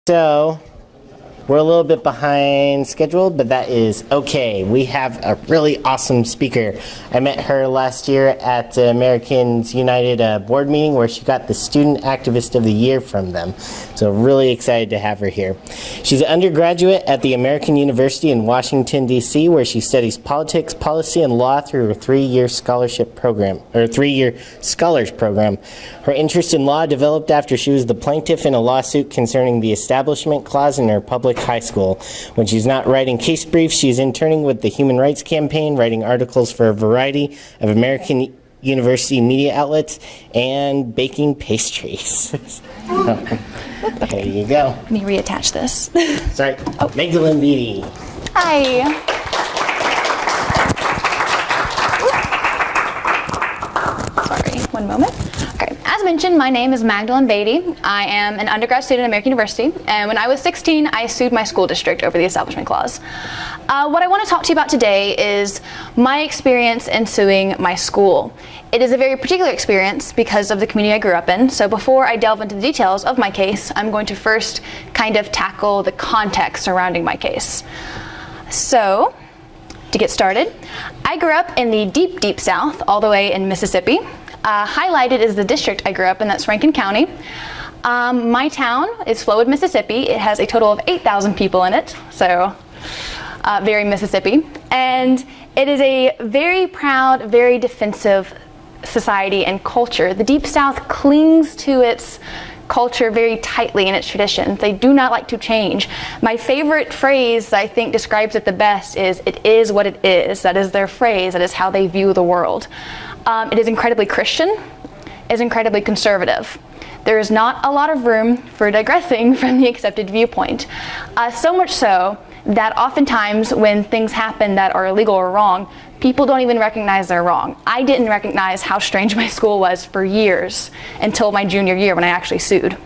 So, we're a little bit behind schedule, but that is okay. We have a really awesome speaker. I met her last year at the Americans United board meeting where she got the Student Activist of the Year from them. So really excited to have her here. She's an undergraduate at the American University in Washington, D.C., where she studies politics, policy, and law through her three-year scholars program. Her interest in law developed after she was the plaintiff in a lawsuit concerning the Establishment Clause in her public high school. When she's not writing case briefs, she's interning with the Human Rights Campaign, writing articles for a variety of American University media outlets, and baking pastries. There you go. Let me reattach this. Sorry. Oh. Magdalene Bedi. Hi. Sorry, one moment. Okay, as mentioned, my name is Magdalene Bedi. I am an undergrad student at American University, and when I was 16, I sued my school district over the Establishment Clause. What I want to talk to you about today is my experience in suing my school. It is a very particular experience because of the community I grew up in, so before I delve into the details of my case, I'm going to first kind of tackle the context surrounding my case. So, to get started, I grew up in the deep, deep South, all the way in Mississippi. Highlighted is the district I grew up in, that's Rankin County. My town is Flowood, Mississippi. It has a total of 8,000 people in it, so very Mississippi. And it is a very proud, very defensive society and culture. The Deep South clings to its culture very tightly in its traditions. They do not like to change. My favorite phrase that I think describes it the best is, "It is what it is." That is their phrase. That is how they view the world. It is incredibly Christian. It is incredibly conservative. There is not a lot of room for digressing from the accepted viewpoint. So much so that oftentimes when things happen that are illegal or wrong, people don't even recognize they're wrong. I didn't recognize how strange my school was for years until my junior year when I actually sued.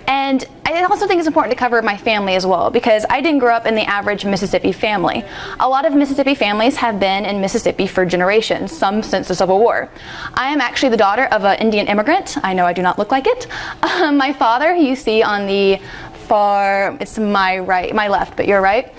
And I also think it's important to cover my family as well, because I didn't grow up in the average Mississippi family. A lot of Mississippi families have been in Mississippi for generations, some since the Civil War. I am actually the daughter of an Indian immigrant. I know I do not look like it. My father, who you see on the far, it's my left, but your right.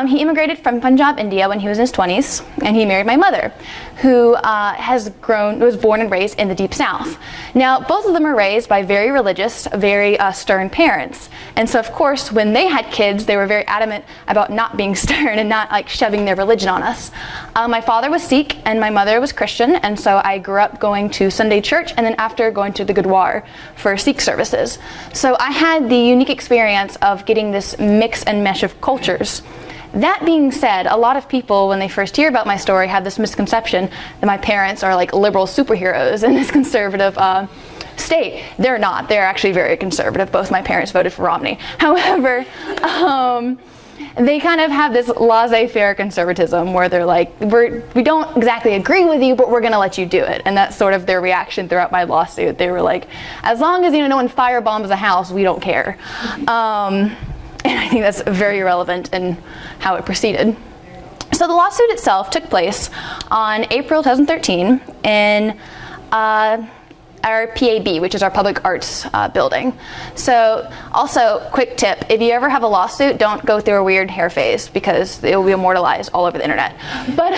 He immigrated from Punjab, India when he was in his 20s, and he married my mother, who was born and raised in the Deep South. Now, both of them were raised by very religious, very stern parents. And so, of course, when they had kids, they were very adamant about not being stern and not like shoving their religion on us. My father was Sikh and my mother was Christian, and so I grew up going to Sunday church and then after going to the Gurdwara for Sikh services. So I had the unique experience of getting this mix and mesh of cultures. That being said, a lot of people, when they first hear about my story, have this misconception that my parents are like liberal superheroes in this conservative state. They're not. They're actually very conservative. Both my parents voted for Romney. However, they kind of have this laissez-faire conservatism where they're like, we don't exactly agree with you, but we're going to let you do it. And that's sort of their reaction throughout my lawsuit. They were like, as long as no one firebombs the house, we don't care. And I think that's very relevant in how it proceeded. So the lawsuit itself took place on April 2013 in our PAB, which is our public arts building. So also, quick tip, if you ever have a lawsuit, don't go through a weird hair phase because it will be immortalized all over the internet. But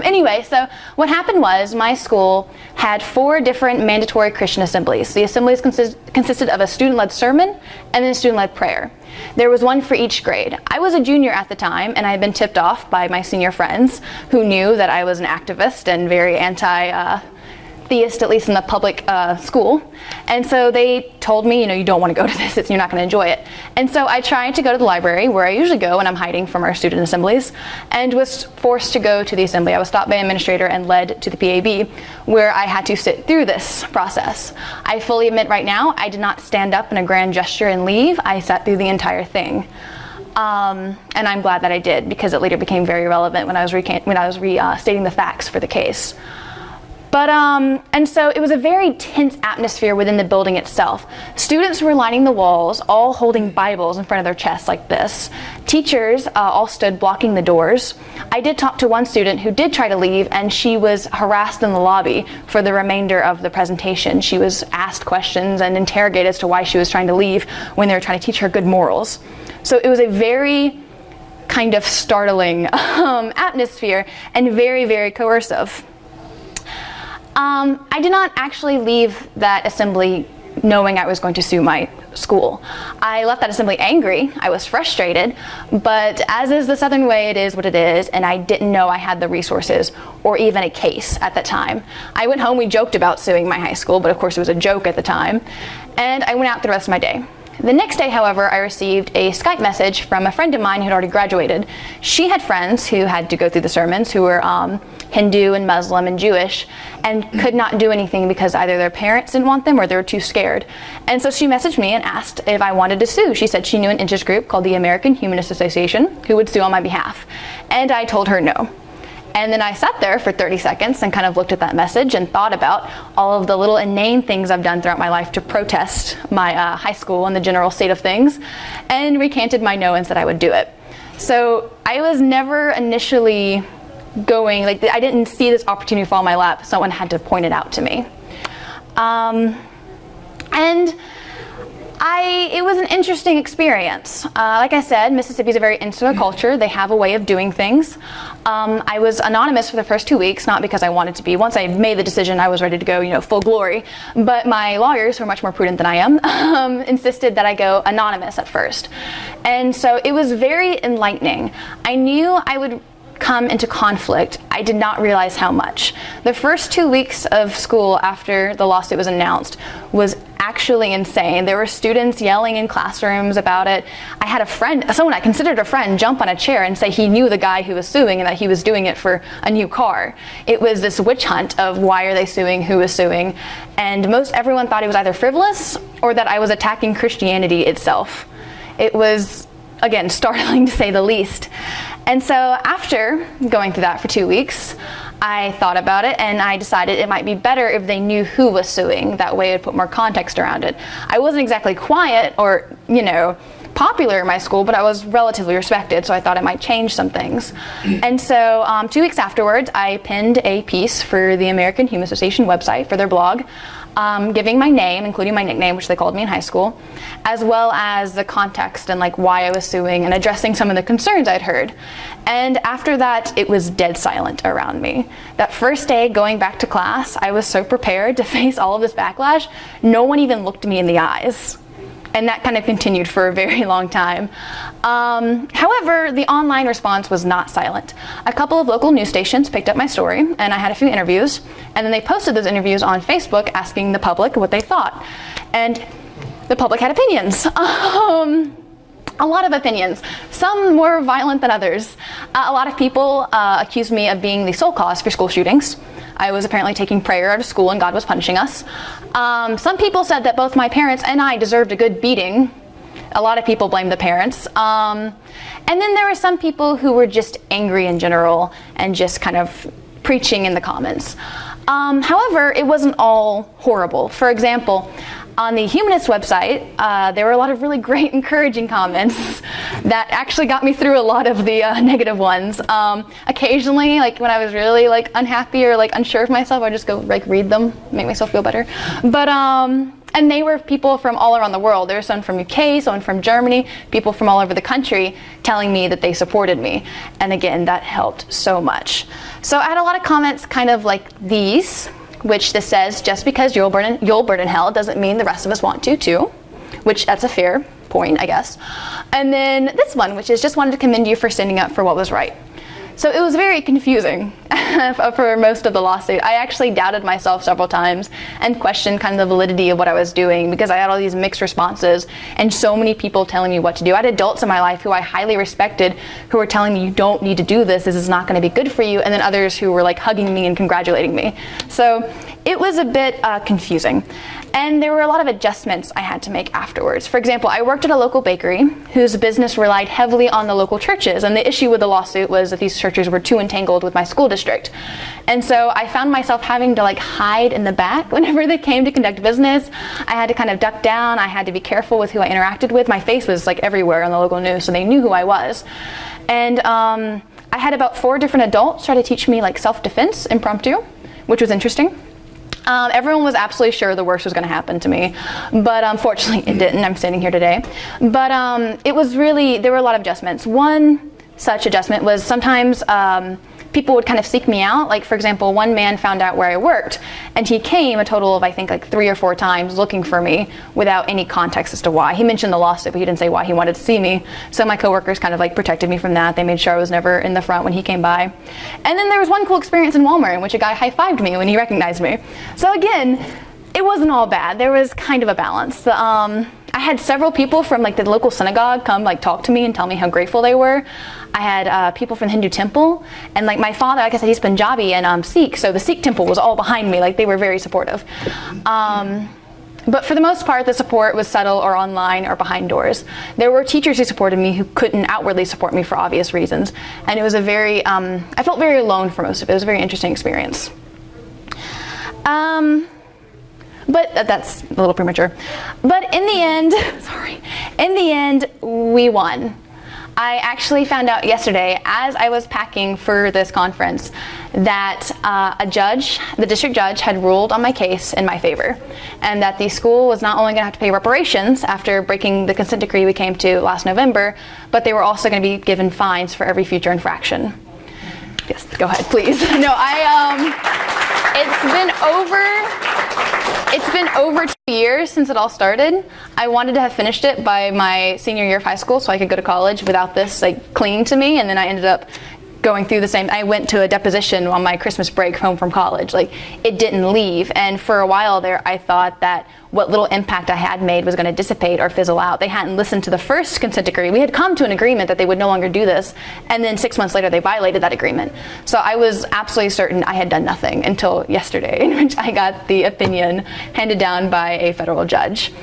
anyway, so what happened was my school had 4 different mandatory Christian assemblies. The assemblies consisted of a student-led sermon and then a student-led prayer. There was one for each grade. I was a junior at the time, and I had been tipped off by my senior friends who knew that I was an activist and very anti-theist, at least in the public school. And so they told me, you don't want to go to this, you're not going to enjoy it. And so I tried to go to the library, where I usually go when I'm hiding from our student assemblies, and was forced to go to the assembly. I was stopped by an administrator and led to the PAB, where I had to sit through this process. I fully admit right now, I did not stand up in a grand gesture and leave. I sat through the entire thing. And I'm glad that I did, because it later became very relevant when I was restating the facts for the case. And so it was a very tense atmosphere within the building itself. Students were lining the walls, all holding Bibles in front of their chests like this. Teachers all stood blocking the doors. I did talk to one student who did try to leave, and she was harassed in the lobby for the remainder of the presentation. She was asked questions and interrogated as to why she was trying to leave when they were trying to teach her good morals. So it was a very kind of startling atmosphere and very, very coercive. I did not actually leave that assembly knowing I was going to sue my school. I left that assembly angry. I was frustrated, but as is the Southern way, it is what it is, and I didn't know I had the resources or even a case at the time. I went home, we joked about suing my high school, but of course it was a joke at the time, and I went out the rest of my day. The next day, however, I received a Skype message from a friend of mine who had already graduated. She had friends who had to go through the sermons who were Hindu and Muslim and Jewish and could not do anything because either their parents didn't want them or they were too scared. And so she messaged me and asked if I wanted to sue. She said she knew an interest group called the American Humanist Association who would sue on my behalf. And I told her no. And then I sat there for 30 seconds and kind of looked at that message and thought about all of the little inane things I've done throughout my life to protest my high school and the general state of things, and recanted my no and said I would do it. So I was never initially going, like, I didn't see this opportunity fall in my lap. Someone had to point it out to me. It was an interesting experience. Like I said, Mississippi is a very insular culture. They have a way of doing things. I was anonymous for the first 2 weeks, not because I wanted to be. Once I made the decision, I was ready to go, full glory. But my lawyers, who are much more prudent than I am, insisted that I go anonymous at first. And so it was very enlightening. I knew I would come into conflict. I did not realize how much. The first 2 weeks of school after the lawsuit was announced was actually insane. There were students yelling in classrooms about it. I had a friend, someone I considered a friend, jump on a chair and say he knew the guy who was suing and that he was doing it for a new car. It was this witch hunt of why are they suing, who is suing, and most everyone thought it was either frivolous or that I was attacking Christianity itself. It was, again, startling to say the least. And so after going through that for 2 weeks, I thought about it and I decided it might be better if they knew who was suing. That way it'd put more context around it. I wasn't exactly quiet or, popular in my school, but I was relatively respected, so I thought it might change some things. And so 2 weeks afterwards, I penned a piece for the American Humanist Association website for their blog, giving my name, including my nickname, which they called me in high school, as well as the context and why I was suing and addressing some of the concerns I'd heard. And after that, it was dead silent around me. That first day going back to class, I was so prepared to face all of this backlash, no one even looked me in the eyes. And that kind of continued for a very long time. However, the online response was not silent. A couple of local news stations picked up my story, and I had a few interviews, and then they posted those interviews on Facebook asking the public what they thought. And the public had opinions. A lot of opinions, some more violent than others. A lot of people accused me of being the sole cause for school shootings. I was apparently taking prayer out of school and God was punishing us. Some people said that both my parents and I deserved a good beating. A lot of people blamed the parents. And then there were some people who were just angry in general and just kind of preaching in the comments. However, it wasn't all horrible. For example, on the Humanist website, there were a lot of really great encouraging comments that actually got me through a lot of the negative ones. Occasionally, when I was really unhappy or unsure of myself, I'd just go read them, make myself feel better. But and they were people from all around the world. There was someone from UK, someone from Germany, people from all over the country telling me that they supported me. And again, that helped so much. So I had a lot of comments kind of like these, which this says, just because you'll burn in hell doesn't mean the rest of us want to too, which that's a fair point, I guess. And then this one, which is just wanted to commend you for standing up for what was right. So it was very confusing for most of the lawsuit. I actually doubted myself several times and questioned kind of the validity of what I was doing because I had all these mixed responses and so many people telling me what to do. I had adults in my life who I highly respected who were telling me you don't need to do this is not going to be good for you, and then others who were hugging me and congratulating me. So it was a bit confusing. And there were a lot of adjustments I had to make afterwards. For example, I worked at a local bakery whose business relied heavily on the local churches, and the issue with the lawsuit was that these churches were too entangled with my school district. And so I found myself having to hide in the back whenever they came to conduct business. I had to kind of duck down. I had to be careful with who I interacted with. My face was everywhere on the local news, so they knew who I was. And I had about 4 different adults try to teach me self-defense impromptu, which was interesting. Everyone was absolutely sure the worst was going to happen to me, but unfortunately it didn't. I'm standing here today. But there were a lot of adjustments. One such adjustment was sometimes people would kind of seek me out. For example, one man found out where I worked, and he came a total of, I think, 3 or 4 times looking for me without any context as to why. He mentioned the lawsuit, but he didn't say why he wanted to see me. So my coworkers kind of protected me from that. They made sure I was never in the front when he came by. And then there was one cool experience in Walmart in which a guy high-fived me when he recognized me. So again, it wasn't all bad. There was kind of a balance. I had several people from the local synagogue come talk to me and tell me how grateful they were. I had people from the Hindu temple, and my father, like I said, he's Punjabi and Sikh, so the Sikh temple was all behind me. They were very supportive. But for the most part, the support was subtle or online or behind doors. There were teachers who supported me who couldn't outwardly support me for obvious reasons, and it was I felt very alone for most of it. It was a very interesting experience. But that's a little premature. But in the end, we won. I actually found out yesterday, as I was packing for this conference, that the district judge had ruled on my case in my favor, and that the school was not only going to have to pay reparations after breaking the consent decree we came to last November, but they were also going to be given fines for every future infraction. Yes, go ahead, please. No, It's been over 2 years since it all started. I wanted to have finished it by my senior year of high school so I could go to college without this clinging to me, and then I ended up going through the same. I went to a deposition on my Christmas break home from college. It didn't leave, and for a while there I thought that what little impact I had made was going to dissipate or fizzle out. They hadn't listened to the first consent decree. We had come to an agreement that they would no longer do this, and then 6 months later they violated that agreement. So I was absolutely certain I had done nothing until yesterday, in which I got the opinion handed down by a federal judge.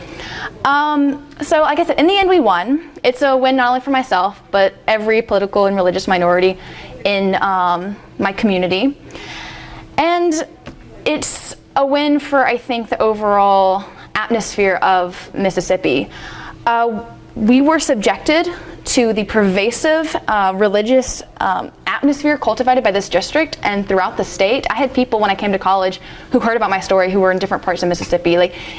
So like I said, in the end we won. It's a win not only for myself, but every political and religious minority in my community. And it's a win for, I think, the overall atmosphere of Mississippi. We were subjected to the pervasive religious atmosphere cultivated by this district and throughout the state. I had people when I came to college who heard about my story who were in different parts of Mississippi.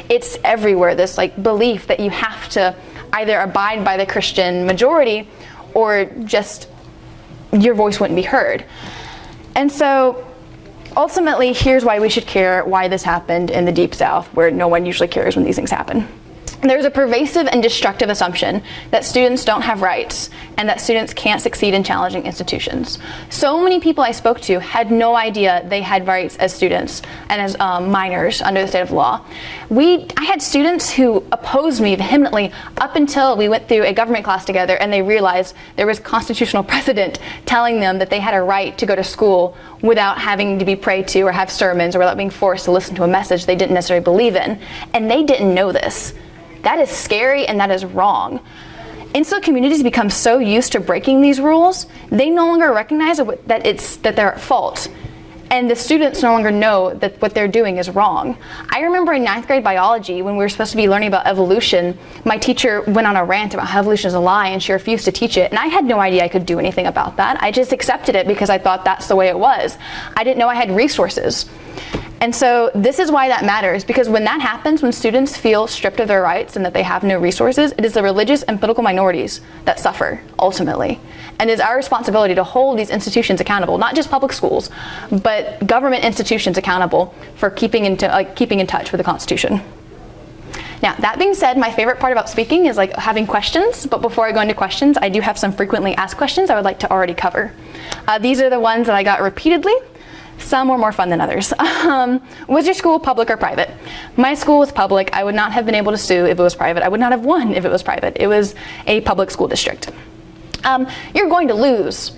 It's everywhere, this belief that you have to either abide by the Christian majority or just your voice wouldn't be heard. And so ultimately, here's why we should care why this happened in the Deep South, where no one usually cares when these things happen. There's a pervasive and destructive assumption that students don't have rights and that students can't succeed in challenging institutions. So many people I spoke to had no idea they had rights as students and as minors under the state of law. I had students who opposed me vehemently up until we went through a government class together and they realized there was constitutional precedent telling them that they had a right to go to school without having to be prayed to or have sermons or without being forced to listen to a message they didn't necessarily believe in. And they didn't know this. That is scary and that is wrong. Insular communities become so used to breaking these rules, they no longer recognize that they're at fault. And the students no longer know that what they're doing is wrong. I remember in 9th grade biology, when we were supposed to be learning about evolution, my teacher went on a rant about how evolution is a lie and she refused to teach it. And I had no idea I could do anything about that. I just accepted it because I thought that's the way it was. I didn't know I had resources. And so this is why that matters, because when that happens, when students feel stripped of their rights and that they have no resources, it is the religious and political minorities that suffer, ultimately. And it is our responsibility to hold these institutions accountable, not just public schools, but government institutions accountable for keeping in touch with the Constitution. Now, that being said, my favorite part about speaking is having questions, but before I go into questions, I do have some frequently asked questions I would like to already cover. These are the ones that I got repeatedly. Some were more fun than others. Was your school public or private? My school was public. I would not have been able to sue if it was private. I would not have won if it was private. It was a public school district. You're going to lose.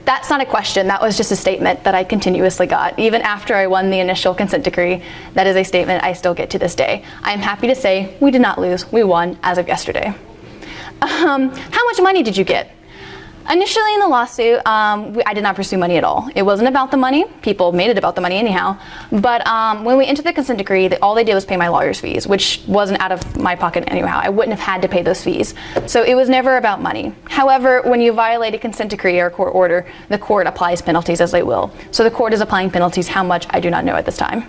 That's not a question, that was just a statement that I continuously got. Even after I won the initial consent decree, that is a statement I still get to this day. I am happy to say we did not lose, we won as of yesterday. How much money did you get? Initially in the lawsuit, I did not pursue money at all. It wasn't about the money. People made it about the money anyhow. But when we entered the consent decree, all they did was pay my lawyer's fees, which wasn't out of my pocket anyhow. I wouldn't have had to pay those fees. So it was never about money. However, when you violate a consent decree or a court order, the court applies penalties as they will. So the court is applying penalties. How much, I do not know at this time.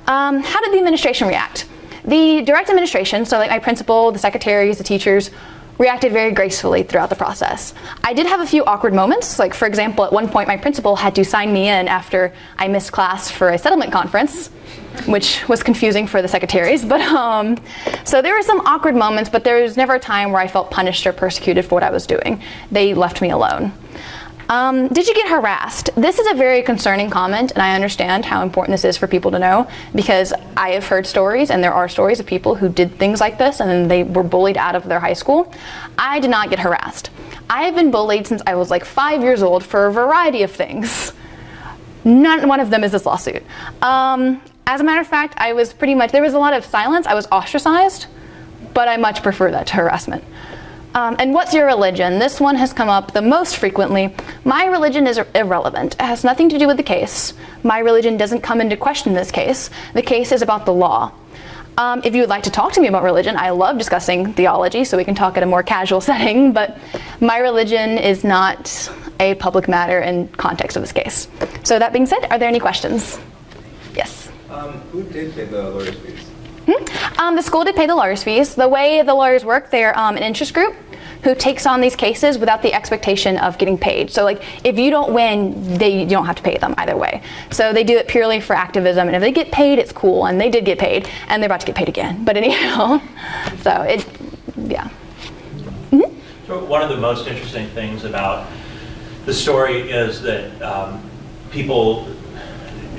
How did the administration react? The direct administration, so like my principal, the secretaries, the teachers, reacted very gracefully throughout the process. I did have a few awkward moments, like for example, at one point my principal had to sign me in after I missed class for a settlement conference, which was confusing for the secretaries, but so there were some awkward moments, but there was never a time where I felt punished or persecuted for what I was doing. They left me alone. Did you get harassed? This is a very concerning comment, and I understand how important this is for people to know, because I have heard stories, and there are stories of people who did things like this and then they were bullied out of their high school. I did not get harassed. I have been bullied since I was like 5 years old for a variety of things. Not one of them is this lawsuit. As a matter of fact, I was pretty much, there was a lot of silence. I was ostracized, but I much prefer that to harassment. And what's your religion? This one has come up the most frequently. My religion is irrelevant. It has nothing to do with the case. My religion doesn't come into question in this case. The case is about the law. If you would like to talk to me about religion, I love discussing theology, so we can talk at a more casual setting, but my religion is not a public matter in context of this case. So that being said, are there any questions? Yes? Who did pay the lawyer's fees? The school did pay the lawyer's fees. The way the lawyers work, they're an interest group who takes on these cases without the expectation of getting paid. So like, if you don't win, you don't have to pay them either way. So they do it purely for activism, and if they get paid, it's cool, and they did get paid, and they're about to get paid again. But anyhow, so yeah. Mm-hmm. So one of the most interesting things about the story is that people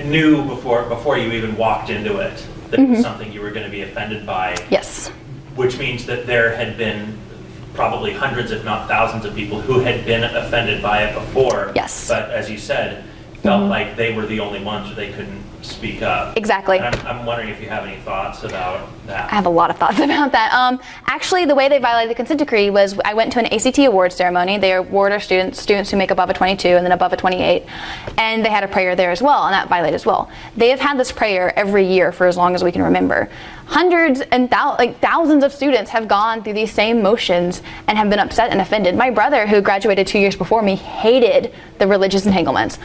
knew before you even walked into it that it was something you were going to be offended by. Yes. Which means that there had been probably hundreds, if not thousands, of people who had been offended by it before. Yes. But as you said, felt like they were the only ones, or they couldn't speak up. Exactly. And I'm wondering if you have any thoughts about that. I have a lot of thoughts about that. Actually, the way they violated the consent decree was I went to an ACT award ceremony. They award our students who make above a 22 and then above a 28. And they had a prayer there as well, and that violated as well. They have had this prayer every year for as long as we can remember. Hundreds and thousands of students have gone through these same motions and have been upset and offended. My brother, who graduated 2 years before me, hated the religious entanglements.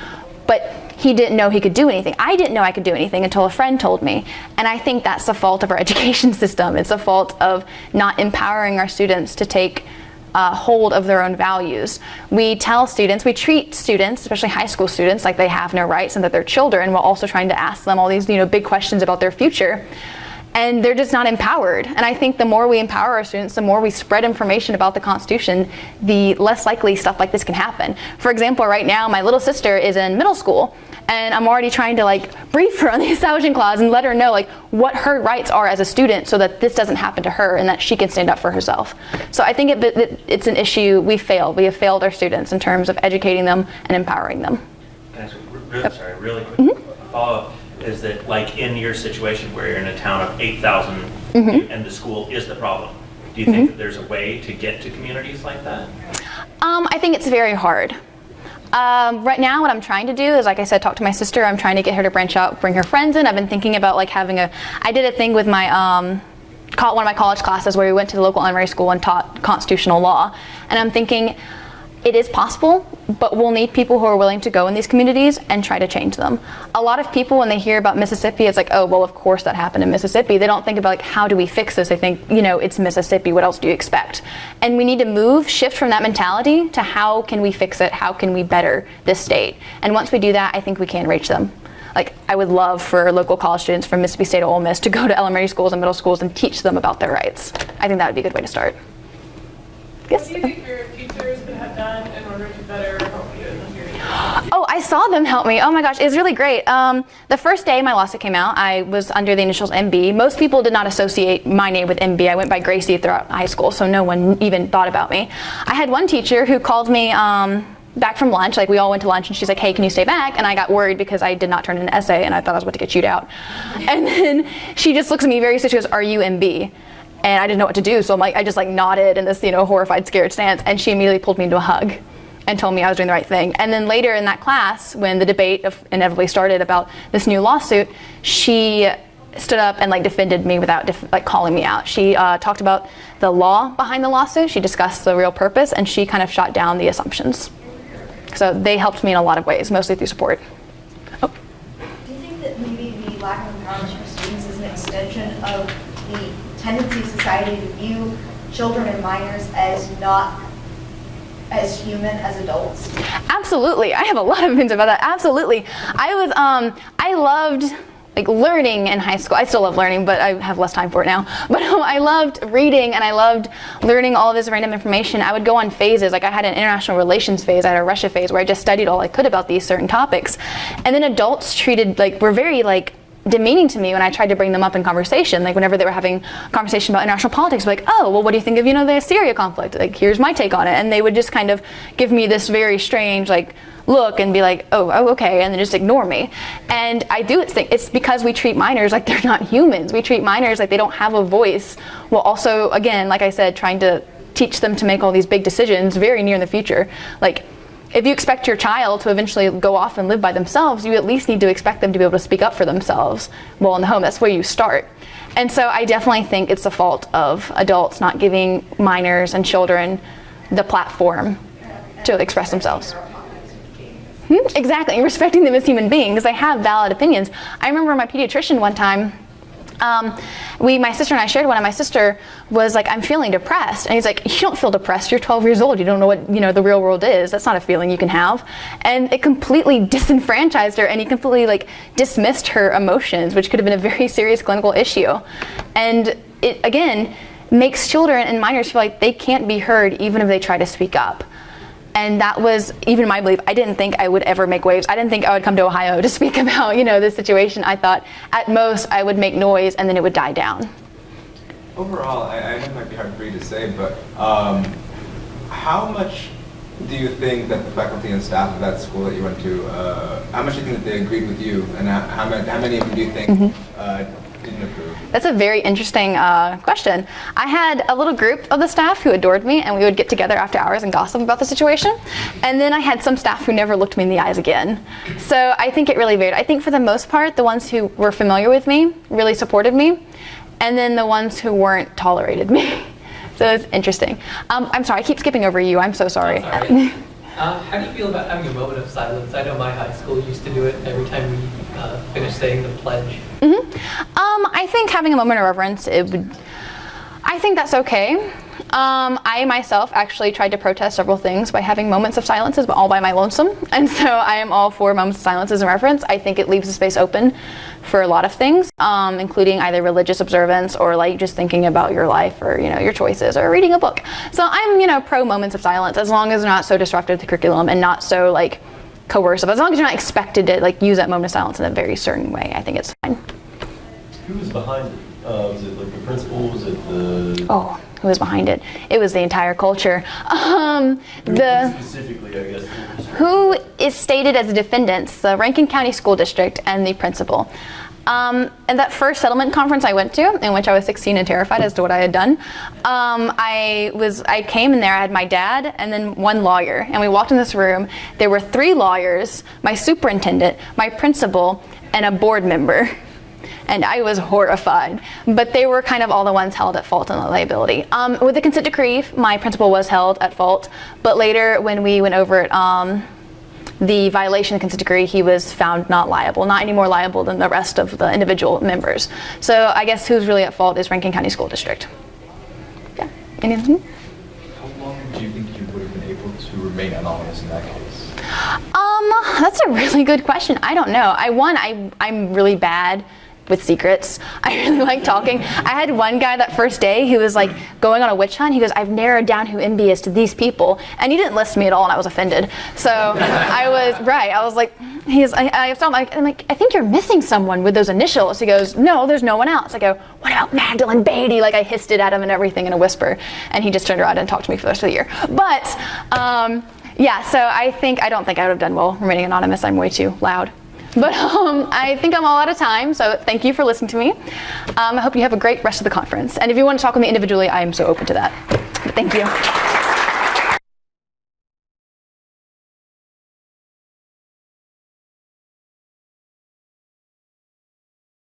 But he didn't know he could do anything. I didn't know I could do anything until a friend told me. And I think that's the fault of our education system. It's a fault of not empowering our students to take hold of their own values. We treat students, especially high school students, like they have no rights and that they're children, while also trying to ask them all these big questions about their future. And they're just not empowered. And I think the more we empower our students, the more we spread information about the Constitution, the less likely stuff like this can happen. For example, right now, my little sister is in middle school, and I'm already trying to brief her on the Establishment Clause and let her know what her rights are as a student, so that this doesn't happen to her and that she can stand up for herself. So I think it's an issue we failed. We have failed our students in terms of educating them and empowering them. Really quick follow-up. Is that in your situation where you're in a town of 8,000 and the school is the problem? Do you think that there's a way to get to communities like that? I think it's very hard. Right now what I'm trying to do is, like I said, talk to my sister. I'm trying to get her to branch out, bring her friends in. I've been thinking about I did a thing with my one of my college classes where we went to the local elementary school and taught constitutional law. And I'm thinking, it is possible, but we'll need people who are willing to go in these communities and try to change them. A lot of people, when they hear about Mississippi, it's like, oh, well, of course that happened in Mississippi. They don't think about how do we fix this? They think, it's Mississippi. What else do you expect? And we need to shift from that mentality to how can we fix it? How can we better this state? And once we do that, I think we can reach them. I would love for local college students from Mississippi State or Ole Miss to go to elementary schools and middle schools and teach them about their rights. I think that would be a good way to start. Yes? What do you think your teachers could have done in order to better help you in this area? Oh, I saw them help me. Oh my gosh, it was really great. The first day my lawsuit came out, I was under the initials MB. Most people did not associate my name with MB. I went by Gracie throughout high school, so no one even thought about me. I had one teacher who called me back from lunch, like we all went to lunch, and she's like, hey, can you stay back? And I got worried because I did not turn in an essay and I thought I was about to get chewed out. And then she just looks at me very serious, she goes, are you MB? And I didn't know what to do, so I just nodded in this, horrified, scared stance, and she immediately pulled me into a hug and told me I was doing the right thing. And then later in that class, when the debate inevitably started about this new lawsuit, she stood up and defended me without calling me out. She talked about the law behind the lawsuit, she discussed the real purpose, and she kind of shot down the assumptions. So they helped me in a lot of ways, mostly through support. Oh. Do you think that maybe the lack of empowerment for students is an extension of the tendency of society to view children and minors as not as human as adults? Absolutely. I have a lot of opinions about that. Absolutely. I loved learning in high school. I still love learning, but I have less time for it now. But I loved reading and I loved learning all this random information. I would go on phases. I had an international relations phase, I had a Russia phase where I just studied all I could about these certain topics. And then adults were very demeaning to me when I tried to bring them up in conversation. Whenever they were having a conversation about international politics, oh, well, what do you think of, the Syria conflict? Here's my take on it. And they would just kind of give me this very strange, look and be oh, okay, and then just ignore me. And I do think it's because we treat minors like they're not humans. We treat minors like they don't have a voice, while also, again, like I said, trying to teach them to make all these big decisions very near in the future. If you expect your child to eventually go off and live by themselves, you at least need to expect them to be able to speak up for themselves while in the home. That's where you start. And so I definitely think it's the fault of adults not giving minors and children the platform to express themselves. Exactly, respecting them as human beings. They have valid opinions. I remember my pediatrician one time, my sister and I shared one, and my sister was like, I'm feeling depressed. And he's like, you don't feel depressed, you're 12 years old, you don't know what the real world is. That's not a feeling you can have. And it completely disenfranchised her, and he completely dismissed her emotions, which could have been a very serious clinical issue. And it, again, makes children and minors feel like they can't be heard even if they try to speak up. And that was even my belief. I didn't think I would ever make waves. I didn't think I would come to Ohio to speak about, this situation. I thought at most I would make noise and then it would die down. Overall, I know it might be hard for you to say, but how much do you think that the faculty and staff of that school that you went to, how much do you think that they agreed with you? And how many of them do you think didn't approve? That's a very interesting question. I had a little group of the staff who adored me, and we would get together after hours and gossip about the situation. And then I had some staff who never looked me in the eyes again. So I think it really varied. I think for the most part, the ones who were familiar with me really supported me, and then the ones who weren't tolerated me. So it's interesting. I'm sorry, I keep skipping over you. I'm so sorry. How do you feel about having a moment of silence? I know my high school used to do it every time we finished saying the pledge. I think having a moment of reverence, I think that's okay. I myself actually tried to protest several things by having moments of silences, but all by my lonesome. And so I am all for moments of silences and reverence. I think it leaves the space open for a lot of things, including either religious observance or just thinking about your life or, your choices or reading a book. So I'm, pro moments of silence, as long as they're not so disruptive to the curriculum and not so coercive. As long as you're not expected to use that moment of silence in a very certain way, I think it's fine. Who was behind it? Was it the principal? Was it the... Oh, who was behind it? It was the entire culture. Specifically, I guess. Who is stated as the defendants? The Rankin County School District and the principal. And that first settlement conference I went to, in which I was 16 and terrified as to what I had done, I came in there, I had my dad and then one lawyer, and we walked in this room. There were 3 lawyers, my superintendent, my principal, and a board member. And I was horrified. But they were kind of all the ones held at fault on the liability. With the consent decree, my principal was held at fault, but later when we went over it, the violation of the consent decree, he was found not liable, not any more liable than the rest of the individual members. So I guess who's really at fault is Rankin County School District. Yeah. Anything? How long do you think you would have been able to remain anonymous in that case? That's a really good question. I don't know. I'm really bad with secrets. I really like talking. I had one guy that first day who was going on a witch hunt. He goes, I've narrowed down who MB is to these people. And he didn't list me at all, and I was offended. So I was I'm like, I think you're missing someone with those initials. He goes, no, there's no one else. I go, what about Magdalene Bedi? I hissed it at him and everything in a whisper. And he just turned around and talked to me for the rest of the year. But Yeah, so I don't think I would have done well remaining anonymous. I'm way too loud. But I think I'm all out of time, so thank you for listening to me. I hope you have a great rest of the conference. And if you want to talk with me individually, I am so open to that. But thank you.